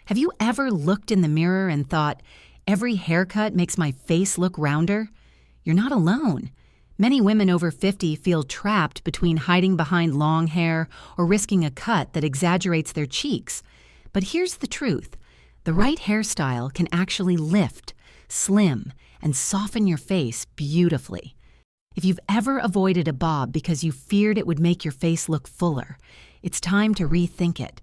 Have you ever looked in the mirror and thought, every haircut makes my face look rounder? You're not alone. Many women over 50 feel trapped between hiding behind long hair or risking a cut that exaggerates their cheeks. But here's the truth. The right hairstyle can actually lift, slim, and soften your face beautifully. If you've ever avoided a bob because you feared it would make your face look fuller, it's time to rethink it.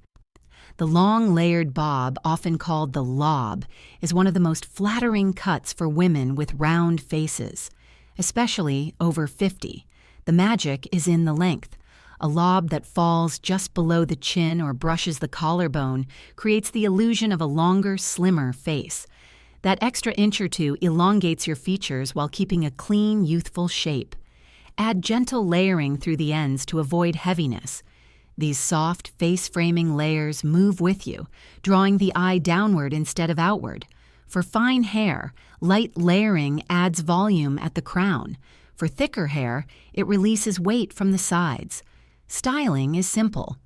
The long layered bob, often called the lob, is one of the most flattering cuts for women with round faces, especially over 50. The magic is in the length. A lob that falls just below the chin or brushes the collarbone creates the illusion of a longer, slimmer face. That extra inch or two elongates your features while keeping a clean, youthful shape. Add gentle layering through the ends to avoid heaviness. These soft, face-framing layers move with you, drawing the eye downward instead of outward. For fine hair, light layering adds volume at the crown. For thicker hair, it releases weight from the sides. Styling is simple.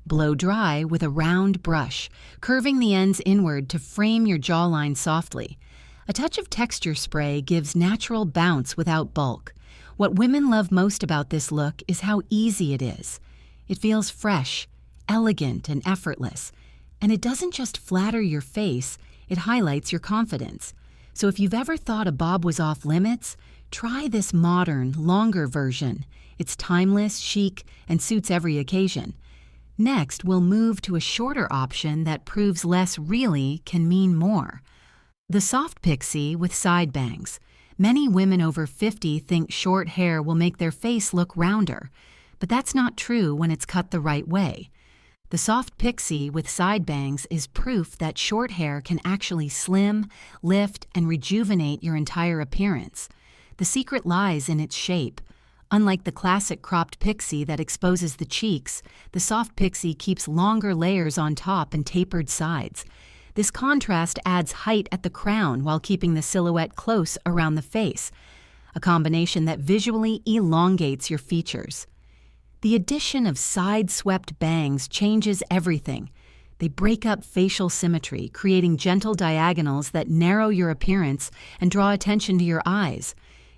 Blow dry with a round brush, curving the ends inward to frame your jawline softly. A touch of texture spray gives natural bounce without bulk. What women love most about this look is how easy it is. It feels fresh, elegant, and effortless. And it doesn't just flatter your face, it highlights your confidence. So if you've ever thought a bob was off limits, try this modern, longer version. It's timeless, chic, and suits every occasion. Next, we'll move to a shorter option that proves less really can mean more. The soft pixie with side bangs. Many women over 50 think short hair will make their face look rounder, but that's not true when it's cut the right way. The soft pixie with side bangs is proof that short hair can actually slim, lift, and rejuvenate your entire appearance. The secret lies in its shape. Unlike the classic cropped pixie that exposes the cheeks, the soft pixie keeps longer layers on top and tapered sides. This contrast adds height at the crown while keeping the silhouette close around the face, a combination that visually elongates your features. The addition of side-swept bangs changes everything. They break up facial symmetry, creating gentle diagonals that narrow your appearance and draw attention to your eyes.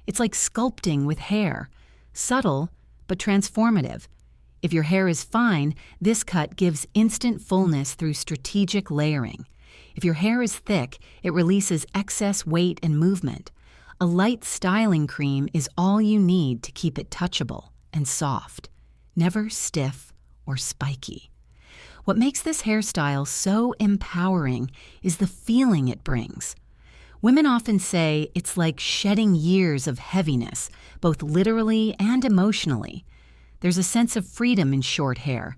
It's like sculpting with hair. Subtle, but transformative. If your hair is fine, this cut gives instant fullness through strategic layering. If your hair is thick, it releases excess weight and movement. A light styling cream is all you need to keep it touchable and soft, never stiff or spiky. What makes this hairstyle so empowering is the feeling it brings. Women often say it's like shedding years of heaviness, both literally and emotionally. There's a sense of freedom in short hair.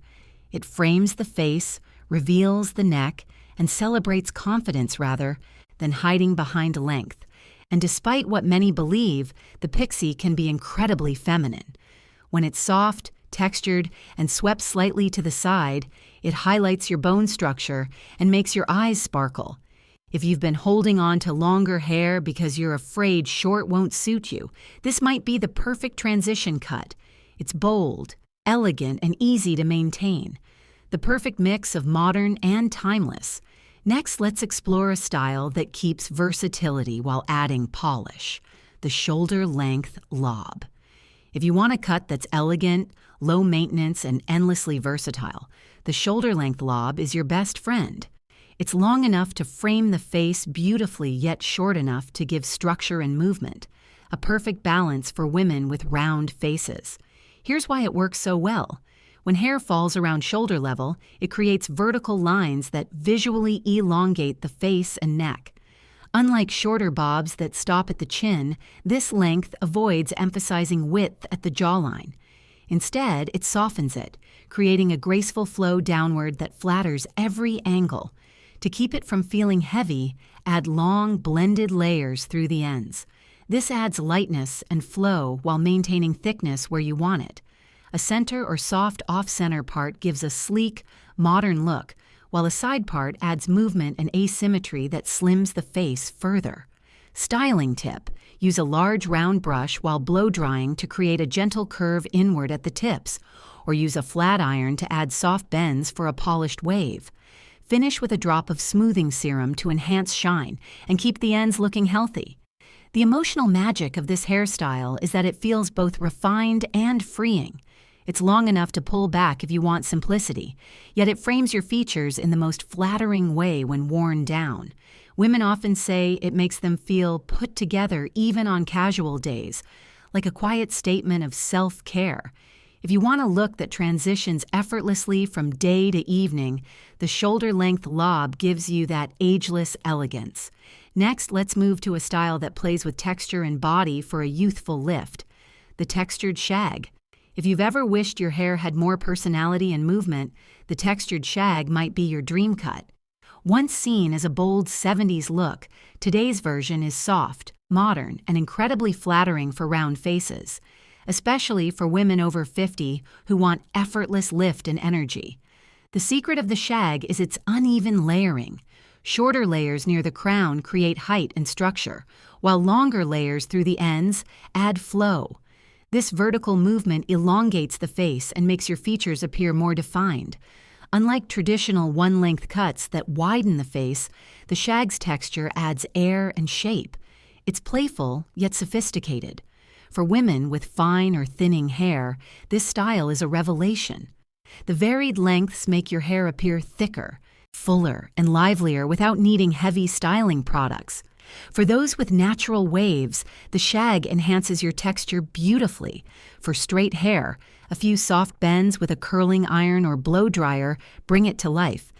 It frames the face, reveals the neck, and celebrates confidence rather than hiding behind length. And despite what many believe, the pixie can be incredibly feminine. When it's soft, textured, and swept slightly to the side, it highlights your bone structure and makes your eyes sparkle. If you've been holding on to longer hair because you're afraid short won't suit you, this might be the perfect transition cut. It's bold, elegant, and easy to maintain. The perfect mix of modern and timeless. Next, let's explore a style that keeps versatility while adding polish. The shoulder-length lob. If you want a cut that's elegant, low maintenance, and endlessly versatile, the shoulder-length lob is your best friend. It's long enough to frame the face beautifully yet short enough to give structure and movement, a perfect balance for women with round faces. Here's why it works so well. When hair falls around shoulder level, it creates vertical lines that visually elongate the face and neck. Unlike shorter bobs that stop at the chin, this length avoids emphasizing width at the jawline. Instead, it softens it, creating a graceful flow downward that flatters every angle. To keep it from feeling heavy, add long, blended layers through the ends. This adds lightness and flow while maintaining thickness where you want it. A center or soft off-center part gives a sleek, modern look, while a side part adds movement and asymmetry that slims the face further. Styling tip: use a large round brush while blow-drying to create a gentle curve inward at the tips, or use a flat iron to add soft bends for a polished wave. Finish with a drop of smoothing serum to enhance shine and keep the ends looking healthy. The emotional magic of this hairstyle is that it feels both refined and freeing. It's long enough to pull back if you want simplicity, yet it frames your features in the most flattering way when worn down. Women often say it makes them feel put together even on casual days, like a quiet statement of self-care. If you want a look that transitions effortlessly from day to evening, the shoulder-length lob gives you that ageless elegance. Next, let's move to a style that plays with texture and body for a youthful lift, the textured shag. If you've ever wished your hair had more personality and movement, the textured shag might be your dream cut. Once seen as a bold 70s look, today's version is soft, modern, and incredibly flattering for round faces, especially for women over 50 who want effortless lift and energy. The secret of the shag is its uneven layering. Shorter layers near the crown create height and structure, while longer layers through the ends add flow. This vertical movement elongates the face and makes your features appear more defined. Unlike traditional one-length cuts that widen the face, the shag's texture adds air and shape. It's playful, yet sophisticated. For women with fine or thinning hair, this style is a revelation. The varied lengths make your hair appear thicker, fuller, and livelier without needing heavy styling products. For those with natural waves, the shag enhances your texture beautifully. For straight hair, a few soft bends with a curling iron or blow dryer bring it to life.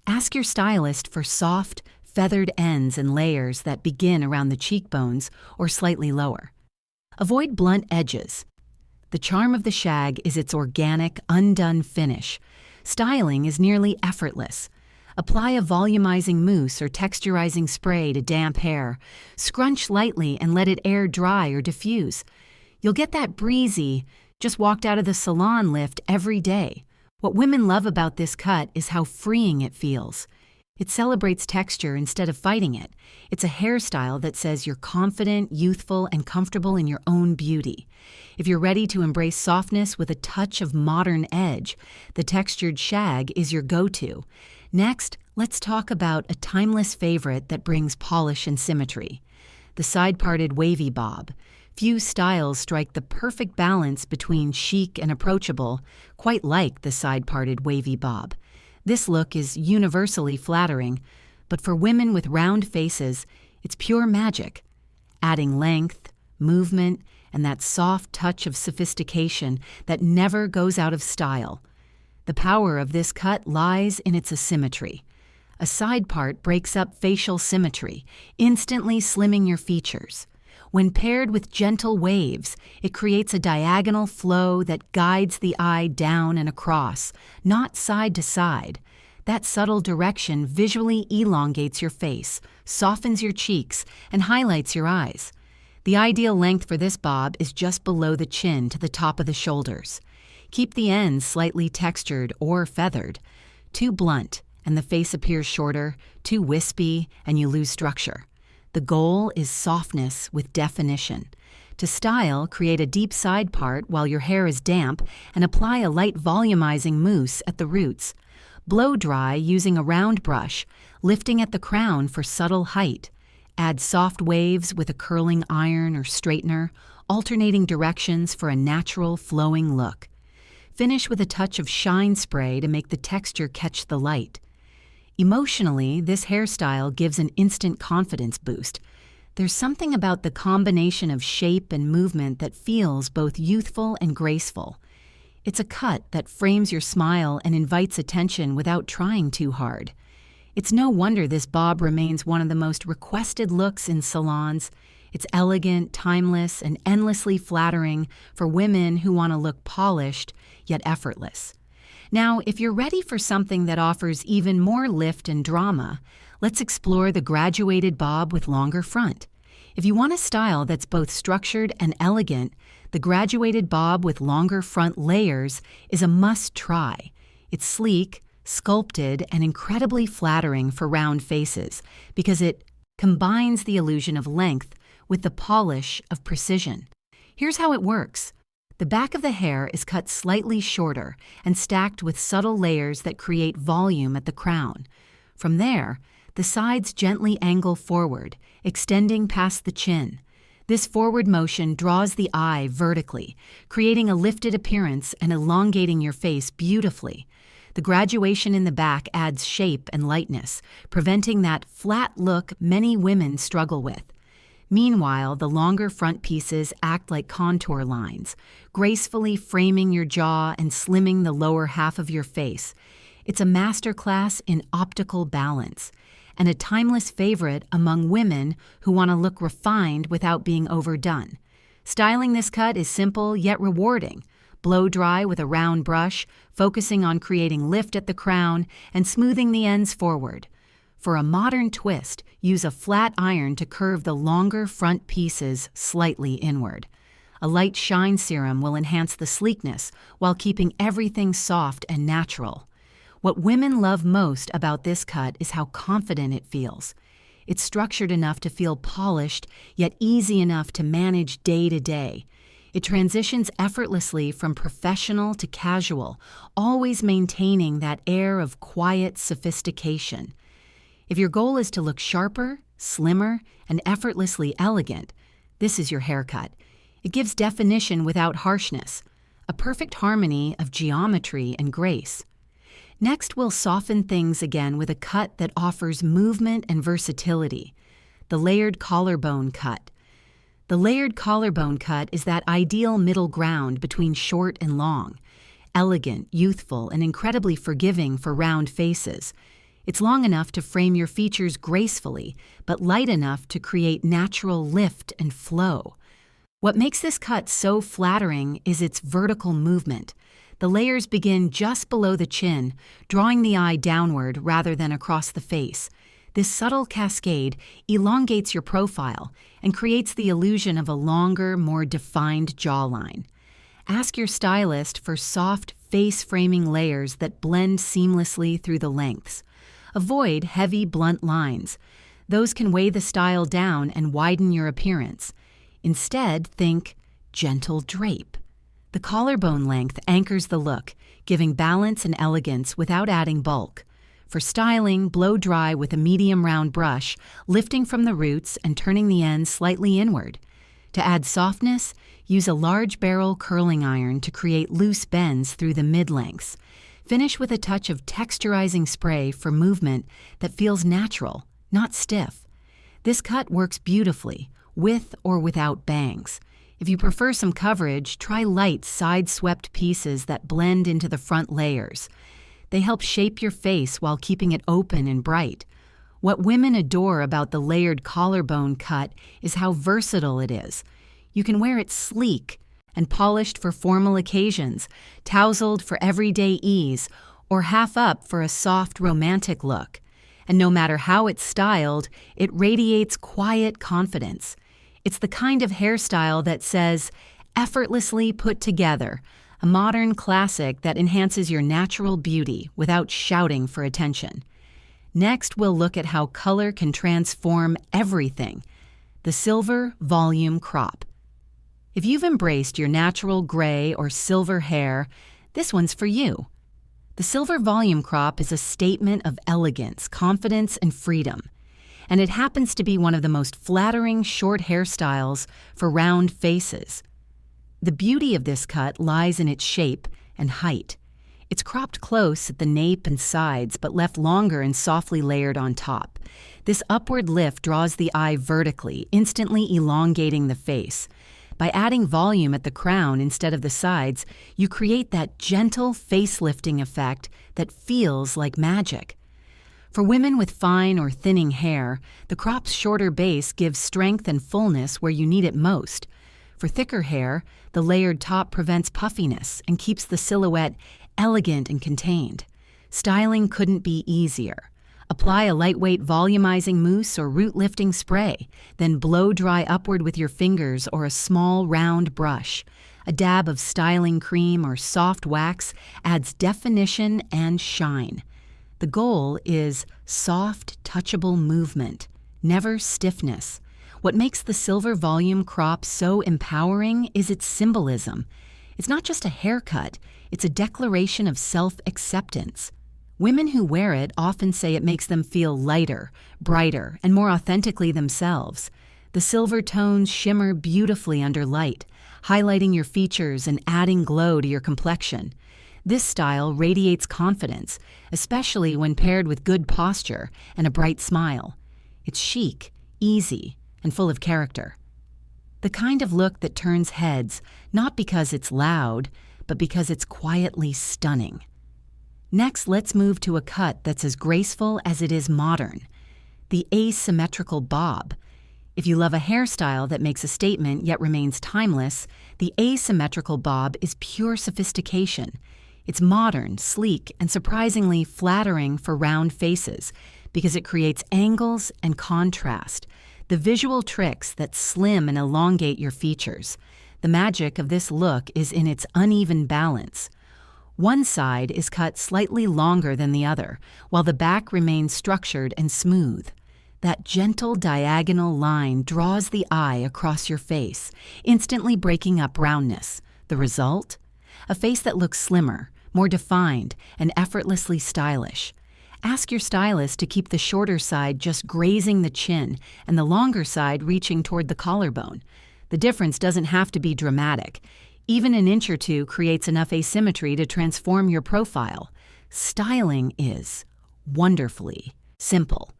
Ask your stylist for soft, feathered ends and layers that begin around the cheekbones or slightly lower. Avoid blunt edges. The charm of the shag is its organic, undone finish. Styling is nearly effortless. Apply a volumizing mousse or texturizing spray to damp hair. Scrunch lightly and let it air dry or diffuse. You'll get that breezy, just walked out of the salon lift every day. What women love about this cut is how freeing it feels. It celebrates texture instead of fighting it. It's a hairstyle that says you're confident, youthful, and comfortable in your own beauty. If you're ready to embrace softness with a touch of modern edge, the textured shag is your go-to. Next, let's talk about a timeless favorite that brings polish and symmetry, the side-parted wavy bob. Few styles strike the perfect balance between chic and approachable, quite like the side-parted wavy bob. This look is universally flattering, but for women with round faces, it's pure magic, adding length, movement, and that soft touch of sophistication that never goes out of style. The power of this cut lies in its asymmetry. A side part breaks up facial symmetry, instantly slimming your features. When paired with gentle waves, it creates a diagonal flow that guides the eye down and across, not side to side. That subtle direction visually elongates your face, softens your cheeks, and highlights your eyes. The ideal length for this bob is just below the chin to the top of the shoulders. Keep the ends slightly textured or feathered. Too blunt, and the face appears shorter. Too wispy, and you lose structure. The goal is softness with definition. To style, create a deep side part while your hair is damp and apply a light volumizing mousse at the roots. Blow dry using a round brush, lifting at the crown for subtle height. Add soft waves with a curling iron or straightener, alternating directions for a natural, flowing look. Finish with a touch of shine spray to make the texture catch the light. Emotionally, this hairstyle gives an instant confidence boost. There's something about the combination of shape and movement that feels both youthful and graceful. It's a cut that frames your smile and invites attention without trying too hard. It's no wonder this bob remains one of the most requested looks in salons. It's elegant, timeless, and endlessly flattering for women who want to look polished, yet effortless. Now, if you're ready for something that offers even more lift and drama, let's explore the graduated bob with longer front. If you want a style that's both structured and elegant, the graduated bob with longer front layers is a must-try. It's sleek, sculpted, and incredibly flattering for round faces because it combines the illusion of length with the polish of precision. Here's how it works. The back of the hair is cut slightly shorter and stacked with subtle layers that create volume at the crown. From there, the sides gently angle forward, extending past the chin. This forward motion draws the eye vertically, creating a lifted appearance and elongating your face beautifully. The graduation in the back adds shape and lightness, preventing that flat look many women struggle with. Meanwhile, the longer front pieces act like contour lines, gracefully framing your jaw and slimming the lower half of your face. It's a masterclass in optical balance, and a timeless favorite among women who want to look refined without being overdone. Styling this cut is simple yet rewarding. Blow dry with a round brush, focusing on creating lift at the crown and smoothing the ends forward. For a modern twist, use a flat iron to curve the longer front pieces slightly inward. A light shine serum will enhance the sleekness while keeping everything soft and natural. What women love most about this cut is how confident it feels. It's structured enough to feel polished, yet easy enough to manage day to day. It transitions effortlessly from professional to casual, always maintaining that air of quiet sophistication. If your goal is to look sharper, slimmer, and effortlessly elegant, this is your haircut. It gives definition without harshness, a perfect harmony of geometry and grace. Next, we'll soften things again with a cut that offers movement and versatility, the layered collarbone cut. The layered collarbone cut is that ideal middle ground between short and long, elegant, youthful, and incredibly forgiving for round faces. It's long enough to frame your features gracefully, but light enough to create natural lift and flow. What makes this cut so flattering is its vertical movement. The layers begin just below the chin, drawing the eye downward rather than across the face. This subtle cascade elongates your profile and creates the illusion of a longer, more defined jawline. Ask your stylist for soft, face-framing layers that blend seamlessly through the lengths. Avoid heavy, blunt lines. Those can weigh the style down and widen your appearance. Instead, think gentle drape. The collarbone length anchors the look, giving balance and elegance without adding bulk. For styling, blow dry with a medium round brush, lifting from the roots and turning the ends slightly inward. To add softness, use a large barrel curling iron to create loose bends through the mid-lengths. Finish with a touch of texturizing spray for movement that feels natural, not stiff. This cut works beautifully, with or without bangs. If you prefer some coverage, try light, side-swept pieces that blend into the front layers. They help shape your face while keeping it open and bright. What women adore about the layered collarbone cut is how versatile it is. You can wear it sleek and polished for formal occasions, tousled for everyday ease, or half up for a soft, romantic look. And no matter how it's styled, it radiates quiet confidence. It's the kind of hairstyle that says, effortlessly put together, a modern classic that enhances your natural beauty without shouting for attention. Next, we'll look at how color can transform everything. The silver volume crop. If you've embraced your natural gray or silver hair, this one's for you. The silver volume crop is a statement of elegance, confidence, and freedom. And it happens to be one of the most flattering short hairstyles for round faces. The beauty of this cut lies in its shape and height. It's cropped close at the nape and sides, but left longer and softly layered on top. This upward lift draws the eye vertically, instantly elongating the face. By adding volume at the crown instead of the sides, you create that gentle facelifting effect that feels like magic. For women with fine or thinning hair, the crop's shorter base gives strength and fullness where you need it most. For thicker hair, the layered top prevents puffiness and keeps the silhouette elegant and contained. Styling couldn't be easier. Apply a lightweight volumizing mousse or root-lifting spray, then blow dry upward with your fingers or a small, round brush. A dab of styling cream or soft wax adds definition and shine. The goal is soft, touchable movement, never stiffness. What makes the silver volume crop so empowering is its symbolism. It's not just a haircut, it's a declaration of self-acceptance. Women who wear it often say it makes them feel lighter, brighter, and more authentically themselves. The silver tones shimmer beautifully under light, highlighting your features and adding glow to your complexion. This style radiates confidence, especially when paired with good posture and a bright smile. It's chic, easy, and full of character. The kind of look that turns heads, not because it's loud, but because it's quietly stunning. Next, let's move to a cut that's as graceful as it is modern. The asymmetrical bob. If you love a hairstyle that makes a statement yet remains timeless, the asymmetrical bob is pure sophistication. It's modern, sleek, and surprisingly flattering for round faces because it creates angles and contrast, the visual tricks that slim and elongate your features. The magic of this look is in its uneven balance. One side is cut slightly longer than the other, while the back remains structured and smooth. That gentle diagonal line draws the eye across your face, instantly breaking up roundness. The result? A face that looks slimmer, more defined, and effortlessly stylish. Ask your stylist to keep the shorter side just grazing the chin and the longer side reaching toward the collarbone. The difference doesn't have to be dramatic. Even an inch or two creates enough asymmetry to transform your profile. Styling is wonderfully simple.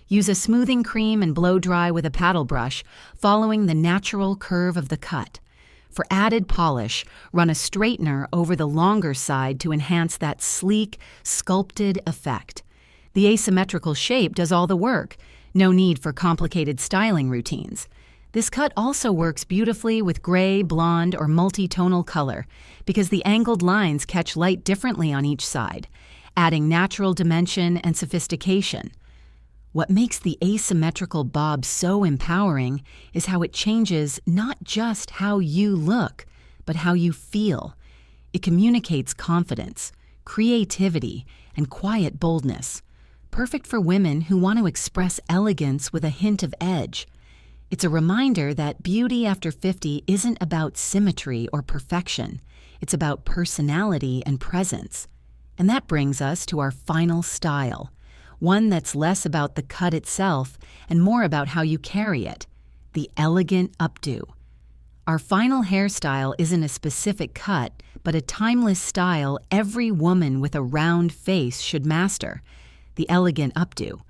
Use a smoothing cream and blow dry with a paddle brush, following the natural curve of the cut. For added polish, run a straightener over the longer side to enhance that sleek, sculpted effect. The asymmetrical shape does all the work. No need for complicated styling routines. This cut also works beautifully with gray, blonde, or multi-tonal color because the angled lines catch light differently on each side, adding natural dimension and sophistication. What makes the asymmetrical bob so empowering is how it changes not just how you look, but how you feel. It communicates confidence, creativity, and quiet boldness, perfect for women who want to express elegance with a hint of edge. It's a reminder that beauty after 50 isn't about symmetry or perfection. It's about personality and presence. And that brings us to our final style, one that's less about the cut itself and more about how you carry it, the elegant updo. Our final hairstyle isn't a specific cut, but a timeless style every woman with a round face should master, the elegant updo.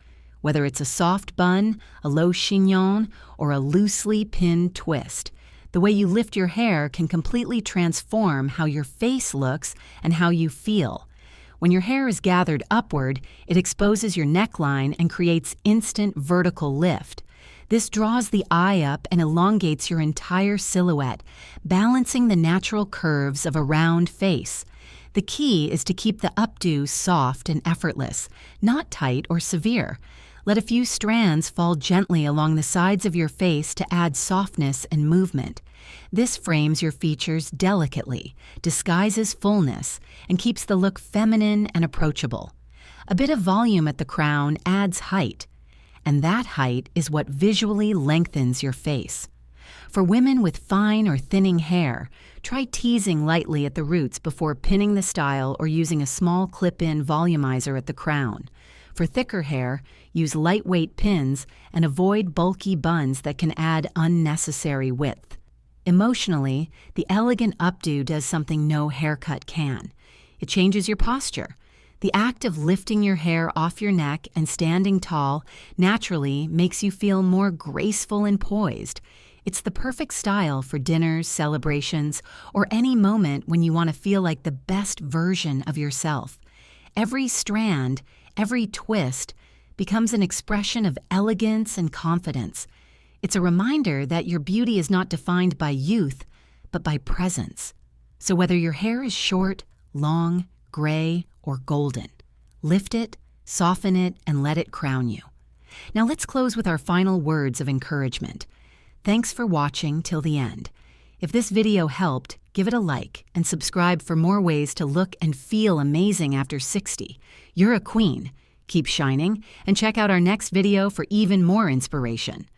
Whether it's a soft bun, a low chignon, or a loosely pinned twist, the way you lift your hair can completely transform how your face looks and how you feel. When your hair is gathered upward, it exposes your neckline and creates instant vertical lift. This draws the eye up and elongates your entire silhouette, balancing the natural curves of a round face. The key is to keep the updo soft and effortless, not tight or severe. Let a few strands fall gently along the sides of your face to add softness and movement. This frames your features delicately, disguises fullness, and keeps the look feminine and approachable. A bit of volume at the crown adds height, and that height is what visually lengthens your face. For women with fine or thinning hair, try teasing lightly at the roots before pinning the style or using a small clip-in volumizer at the crown. For thicker hair, use lightweight pins and avoid bulky buns that can add unnecessary width. Emotionally, the elegant updo does something no haircut can. It changes your posture. The act of lifting your hair off your neck and standing tall naturally makes you feel more graceful and poised. It's the perfect style for dinners, celebrations, or any moment when you want to feel like the best version of yourself. Every strand, every twist, becomes an expression of elegance and confidence. It's a reminder that your beauty is not defined by youth, but by presence. So whether your hair is short, long, gray, or golden, lift it, soften it, and let it crown you. Now let's close with our final words of encouragement. Thanks for watching till the end. If this video helped, give it a like and subscribe for more ways to look and feel amazing after 60. You're a queen. Keep shining and check out our next video for even more inspiration.